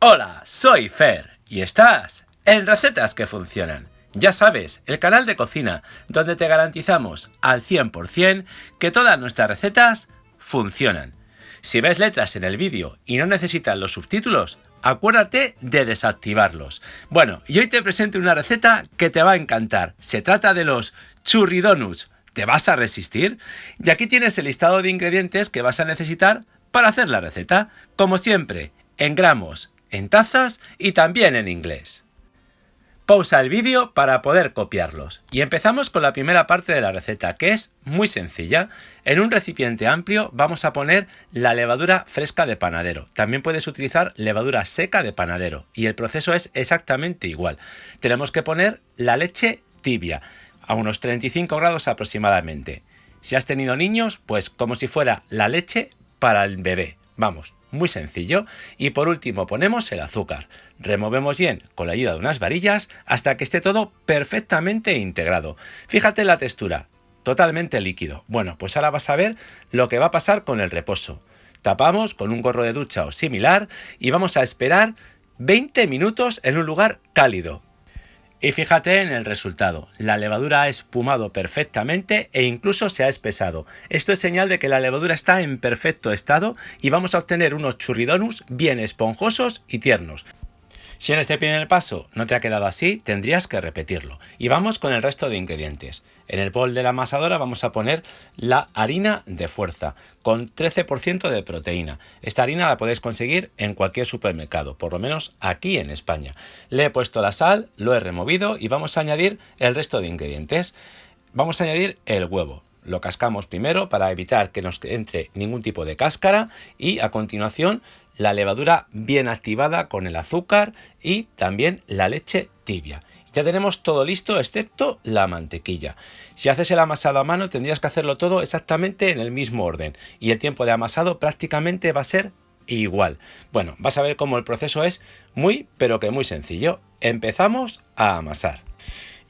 Hola, soy Fer y estás en Recetas que Funcionan. Ya sabes, el canal de cocina donde te garantizamos al 100% que todas nuestras recetas funcionan. Si ves letras en el vídeo y no necesitas los subtítulos, acuérdate de desactivarlos. Bueno, y hoy te presento una receta que te va a encantar. Se trata de los churridonuts. ¿Te vas a resistir? Y aquí tienes el listado de ingredientes que vas a necesitar para hacer la receta. Como siempre, en gramos, en tazas y también en inglés. Pausa el vídeo para poder copiarlos. Y empezamos con la primera parte de la receta, que es muy sencilla. En un recipiente amplio vamos a poner la levadura fresca de panadero. También puedes utilizar levadura seca de panadero. Y el proceso es exactamente igual. Tenemos que poner la leche tibia, a unos 35 grados aproximadamente. Si has tenido niños, pues como si fuera la leche para el bebé. Vamos, muy sencillo. Y por último ponemos el azúcar. Removemos bien con la ayuda de unas varillas hasta que esté todo perfectamente integrado. Fíjate en la textura, totalmente líquido. Bueno, pues ahora vas a ver lo que va a pasar con el reposo. Tapamos con un gorro de ducha o similar y vamos a esperar 20 minutos en un lugar cálido. Y fíjate en el resultado, la levadura ha espumado perfectamente e incluso se ha espesado. Esto es señal de que la levadura está en perfecto estado y vamos a obtener unos churridonuts bien esponjosos y tiernos. Si en este primer paso no te ha quedado así, tendrías que repetirlo. Y vamos con el resto de ingredientes. En el bol de la amasadora vamos a poner la harina de fuerza, con 13% de proteína. Esta harina la podéis conseguir en cualquier supermercado, por lo menos aquí en España. Le he puesto la sal, lo he removido y vamos a añadir el resto de ingredientes. Vamos a añadir el huevo. Lo cascamos primero para evitar que nos entre ningún tipo de cáscara y a continuación la levadura bien activada con el azúcar y también la leche tibia. Ya tenemos todo listo excepto la mantequilla. Si haces el amasado a mano tendrías que hacerlo todo exactamente en el mismo orden y el tiempo de amasado prácticamente va a ser igual. Bueno, vas a ver cómo el proceso es muy pero que muy sencillo. Empezamos a amasar.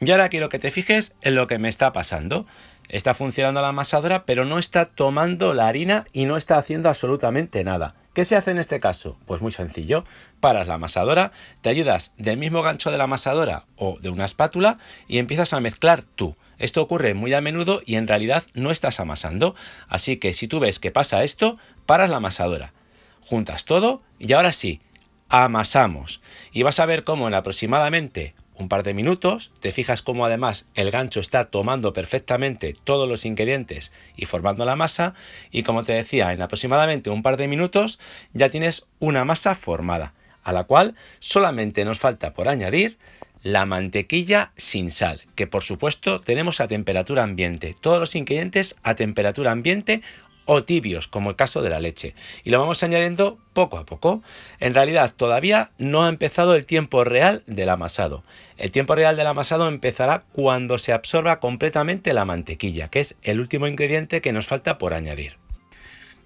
Y ahora quiero que te fijes en lo que me está pasando. Está funcionando la amasadora, pero no está tomando la harina y no está haciendo absolutamente nada. ¿Qué se hace en este caso? Pues muy sencillo. Paras la amasadora, te ayudas del mismo gancho de la amasadora o de una espátula y empiezas a mezclar tú. Esto ocurre muy a menudo y en realidad no estás amasando. Así que si tú ves que pasa esto, paras la amasadora. Juntas todo y ahora sí, amasamos. Y vas a ver cómo en aproximadamente un par de minutos, te fijas cómo además el gancho está tomando perfectamente todos los ingredientes y formando la masa y como te decía, en aproximadamente un par de minutos ya tienes una masa formada, a la cual solamente nos falta por añadir la mantequilla sin sal, que por supuesto tenemos a temperatura ambiente, todos los ingredientes a temperatura ambiente o tibios, como el caso de la leche, y lo vamos añadiendo poco a poco. En realidad todavía no ha empezado el tiempo real del amasado. El tiempo real del amasado empezará cuando se absorba completamente la mantequilla, que es el último ingrediente que nos falta por añadir.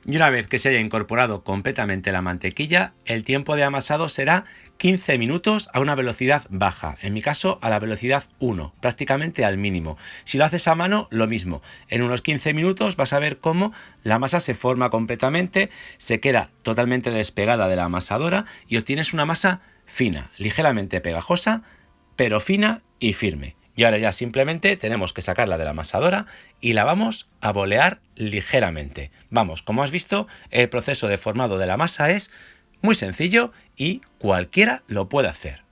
Y una vez que se haya incorporado completamente la mantequilla, el tiempo de amasado será 15 minutos a una velocidad baja, en mi caso a la velocidad 1, prácticamente al mínimo. Si lo haces a mano, lo mismo. En unos 15 minutos vas a ver cómo la masa se forma completamente, se queda totalmente despegada de la amasadora y obtienes una masa fina, ligeramente pegajosa, pero fina y firme. Y ahora ya simplemente tenemos que sacarla de la amasadora y la vamos a bolear ligeramente. Vamos, como has visto, el proceso de formado de la masa es muy sencillo y cualquiera lo puede hacer.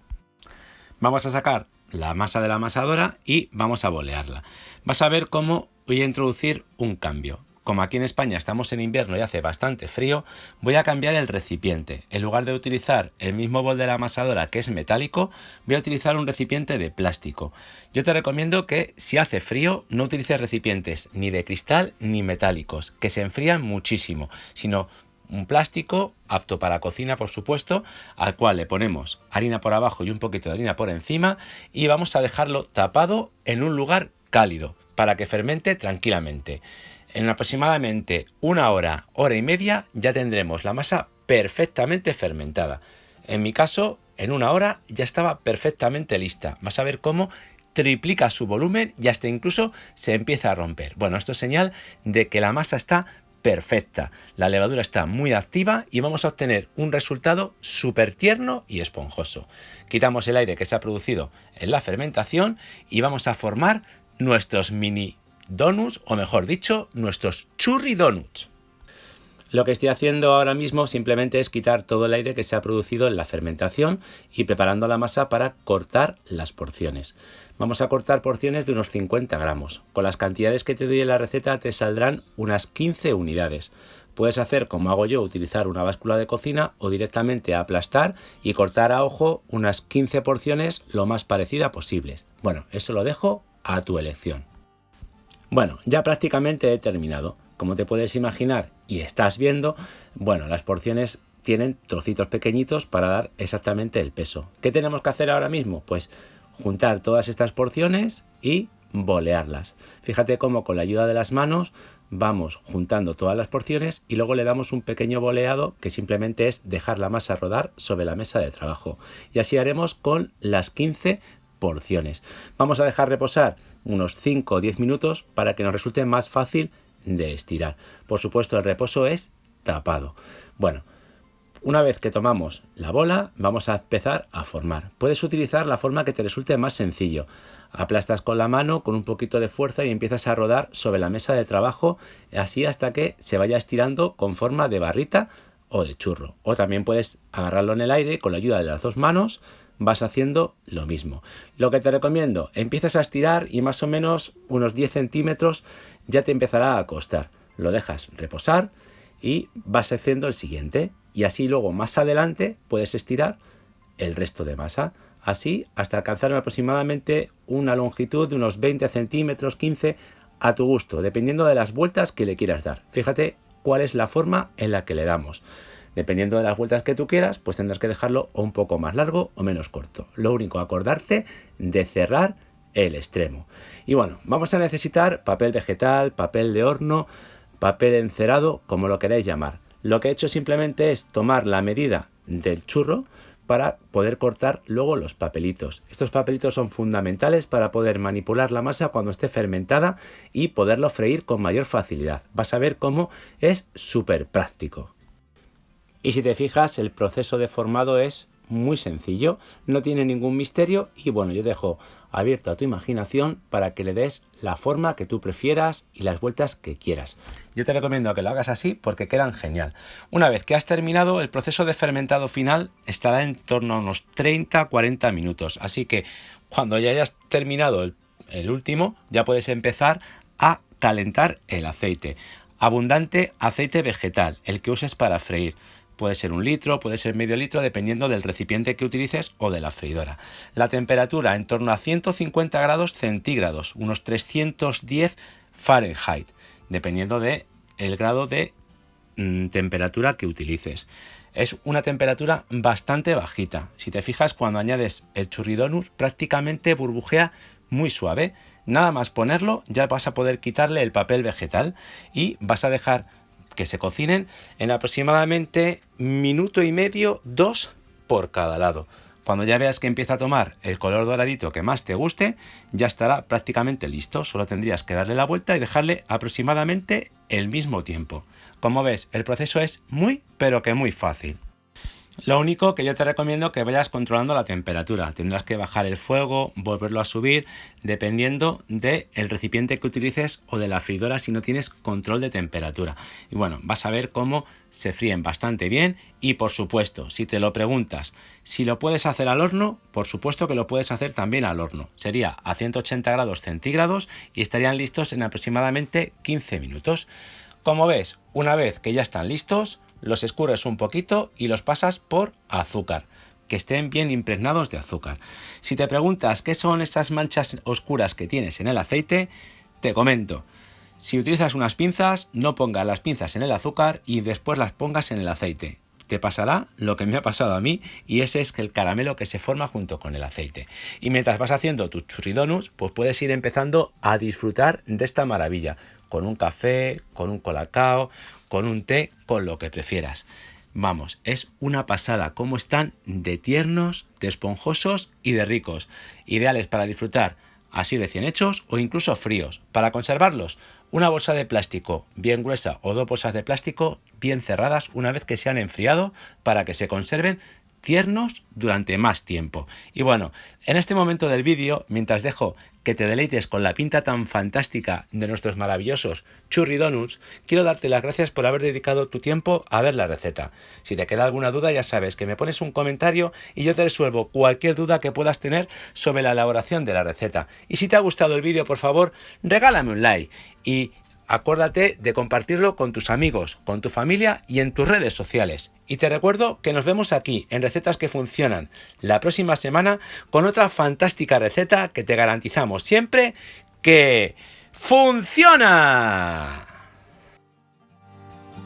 Vamos a sacar la masa de la amasadora y vamos a bolearla. Vas a ver cómo voy a introducir un cambio. Como aquí en España estamos en invierno y hace bastante frío, voy a cambiar el recipiente. En lugar de utilizar el mismo bol de la amasadora que es metálico, voy a utilizar un recipiente de plástico. Yo te recomiendo que si hace frío no utilices recipientes ni de cristal ni metálicos, que se enfrían muchísimo, sino un plástico apto para cocina, por supuesto, al cual le ponemos harina por abajo y un poquito de harina por encima y vamos a dejarlo tapado en un lugar cálido para que fermente tranquilamente. En aproximadamente una hora, hora y media, ya tendremos la masa perfectamente fermentada. En mi caso, en una hora ya estaba perfectamente lista. Vas a ver cómo triplica su volumen y hasta incluso se empieza a romper. Bueno, esto es señal de que la masa está perfecta. La levadura está muy activa y vamos a obtener un resultado súper tierno y esponjoso. Quitamos el aire que se ha producido en la fermentación y vamos a formar nuestros mini donuts, o mejor dicho, nuestros churri donuts. Lo que estoy haciendo ahora mismo simplemente es quitar todo el aire que se ha producido en la fermentación y preparando la masa para cortar las porciones. Vamos a cortar porciones de unos 50 gramos. Con las cantidades que te doy en la receta te saldrán unas 15 unidades. Puedes hacer como hago yo, utilizar una báscula de cocina o directamente aplastar y cortar a ojo unas 15 porciones lo más parecida posibles. Bueno, eso lo dejo a tu elección. Bueno, ya prácticamente he terminado. Como te puedes imaginar y estás viendo, bueno, las porciones tienen trocitos pequeñitos para dar exactamente el peso. ¿Qué tenemos que hacer ahora mismo? Pues juntar todas estas porciones y bolearlas. Fíjate cómo con la ayuda de las manos vamos juntando todas las porciones y luego le damos un pequeño boleado que simplemente es dejar la masa rodar sobre la mesa de trabajo. Y así haremos con las 15 porciones. Vamos a dejar reposar unos 5 o 10 minutos para que nos resulte más fácil de estirar. Por supuesto, el reposo es tapado. Bueno, una vez que tomamos la bola, vamos a empezar a formar. Puedes utilizar la forma que te resulte más sencillo. Aplastas con la mano con un poquito de fuerza y empiezas a rodar sobre la mesa de trabajo, así hasta que se vaya estirando con forma de barrita o de churro. O también puedes agarrarlo en el aire con la ayuda de las dos manos. Vas haciendo lo mismo. Lo que te recomiendo, empiezas a estirar y más o menos unos 10 centímetros ya te empezará a costar. Lo dejas reposar y vas haciendo el siguiente. Y así luego más adelante puedes estirar el resto de masa. Así hasta alcanzar aproximadamente una longitud de unos 20 centímetros, 15 a tu gusto, dependiendo de las vueltas que le quieras dar. Fíjate cuál es la forma en la que le damos. Dependiendo de las vueltas que tú quieras, pues tendrás que dejarlo un poco más largo o menos corto. Lo único, acordarte de cerrar el extremo. Y bueno, vamos a necesitar papel vegetal, papel de horno, papel encerado, como lo queráis llamar. Lo que he hecho simplemente es tomar la medida del churro para poder cortar luego los papelitos. Estos papelitos son fundamentales para poder manipular la masa cuando esté fermentada y poderlo freír con mayor facilidad. Vas a ver cómo es súper práctico. Y si te fijas, el proceso de formado es muy sencillo, no tiene ningún misterio y bueno, yo dejo abierto a tu imaginación para que le des la forma que tú prefieras y las vueltas que quieras. Yo te recomiendo que lo hagas así porque quedan genial. Una vez que has terminado, el proceso de fermentado final estará en torno a unos 30-40 minutos. Así que cuando ya hayas terminado el último, ya puedes empezar a calentar el aceite. Abundante aceite vegetal, el que uses para freír. Puede ser 1 litro, puede ser medio litro, dependiendo del recipiente que utilices o de la freidora. La temperatura en torno a 150 grados centígrados, unos 310 Fahrenheit, dependiendo del grado de temperatura que utilices. Es una temperatura bastante bajita. Si te fijas, cuando añades el churri donut, prácticamente burbujea muy suave. Nada más ponerlo, ya vas a poder quitarle el papel vegetal y vas a dejar que se cocinen en aproximadamente 1,5 minutos, 2 por cada lado. Cuando ya veas que empieza a tomar el color doradito que más te guste, ya estará prácticamente listo. Solo tendrías que darle la vuelta y dejarle aproximadamente el mismo tiempo. Como ves, el proceso es muy, pero que muy fácil. Lo único que yo te recomiendo que vayas controlando la temperatura. Tendrás que bajar el fuego, volverlo a subir, dependiendo del recipiente que utilices o de la freidora si no tienes control de temperatura. Y bueno, vas a ver cómo se fríen bastante bien y por supuesto, si te lo preguntas, si lo puedes hacer al horno, por supuesto que lo puedes hacer también al horno. Sería a 180 grados centígrados y estarían listos en aproximadamente 15 minutos. Como ves, una vez que ya están listos, los escurres un poquito y los pasas por azúcar, que estén bien impregnados de azúcar. Si te preguntas qué son esas manchas oscuras que tienes en el aceite, te comento. Si utilizas unas pinzas, no pongas las pinzas en el azúcar y después las pongas en el aceite. Te pasará lo que me ha pasado a mí y ese es que el caramelo que se forma junto con el aceite. Y mientras vas haciendo tus churri donuts, pues puedes ir empezando a disfrutar de esta maravilla, con un café, con un colacao, con un té, con lo que prefieras. Vamos, es una pasada cómo están de tiernos, de esponjosos y de ricos. Ideales para disfrutar así recién hechos o incluso fríos. Para conservarlos, una bolsa de plástico bien gruesa o 2 bolsas de plástico bien cerradas una vez que se han enfriado para que se conserven tiernos durante más tiempo. Y bueno, en este momento del vídeo, mientras dejo que te deleites con la pinta tan fantástica de nuestros maravillosos Churri Donuts, quiero darte las gracias por haber dedicado tu tiempo a ver la receta. Si te queda alguna duda, ya sabes que me pones un comentario y yo te resuelvo cualquier duda que puedas tener sobre la elaboración de la receta. Y si te ha gustado el vídeo, por favor, regálame un like y acuérdate de compartirlo con tus amigos, con tu familia y en tus redes sociales. Y te recuerdo que nos vemos aquí en Recetas que Funcionan la próxima semana con otra fantástica receta que te garantizamos siempre que ¡funciona!